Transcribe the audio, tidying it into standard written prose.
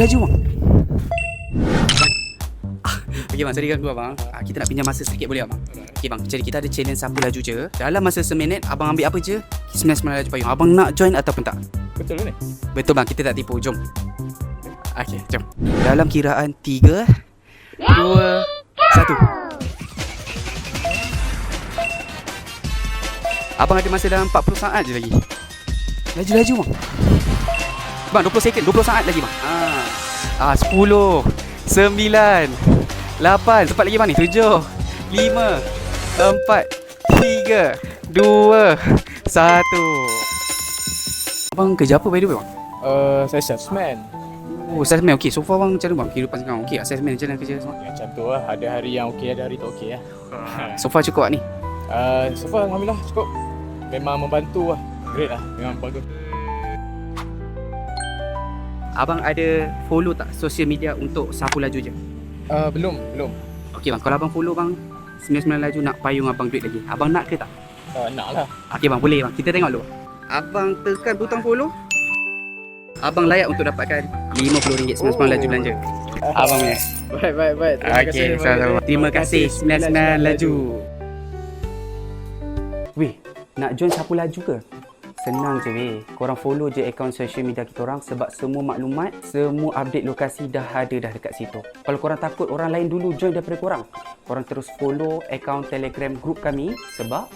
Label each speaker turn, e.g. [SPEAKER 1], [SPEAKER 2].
[SPEAKER 1] Laju bang. Okey bang, sorry ganggu abang. Kita nak pinjam masa sedikit boleh tak bang? Okey bang, jadi kita ada challenge sapu laju je. Dalam masa seminit abang ambil apa je? 99 laju payung. Abang nak join ataupun tak?
[SPEAKER 2] Betul ni?
[SPEAKER 1] Betul bang, kita tak tipu. Jom. Okey, jom. Dalam kiraan 3 2 1. Abang ada masa dalam 40 saat je lagi. Laju bang. Bang 20 second, 20 saat lagi bang. 10 9 8, cepat lagi bang ni. 7 5 4 3 2 1. Abang kerja apa by the way bang?
[SPEAKER 2] Saya salesman.
[SPEAKER 1] Oh, salesman. Okey, so far bang macam mana bang kehidupan sekarang? Okey, salesman macam mana kerja semua?
[SPEAKER 2] Macam tu lah. Ada hari yang okey, ada hari tak okey lah.
[SPEAKER 1] So far cukup tak ni?
[SPEAKER 2] So far Alhamdulillah cukup. Memang membantu lah. Great lah. Memang bagus.
[SPEAKER 1] Abang ada follow tak social media untuk sapu laju je?
[SPEAKER 2] Belum.
[SPEAKER 1] Okey bang, kalau abang follow bang 99 laju nak payung abang duit lagi. Abang nak ke tak?
[SPEAKER 2] Nak lah.
[SPEAKER 1] Okey bang, boleh bang. Kita tengok dulu. Abang tekan butang follow. Abang layak untuk dapatkan RM50 99 laju belanja. Abang punya.
[SPEAKER 2] Baik.
[SPEAKER 1] Okey, sama-sama. Terima kasih 99 laju. Weh, nak join sapu laju ke? Senang je weh. Korang follow je akaun social media kita orang sebab semua maklumat, semua update lokasi dah ada dah dekat situ. Kalau korang takut orang lain dulu join daripada korang, korang terus follow akaun Telegram group kami sebab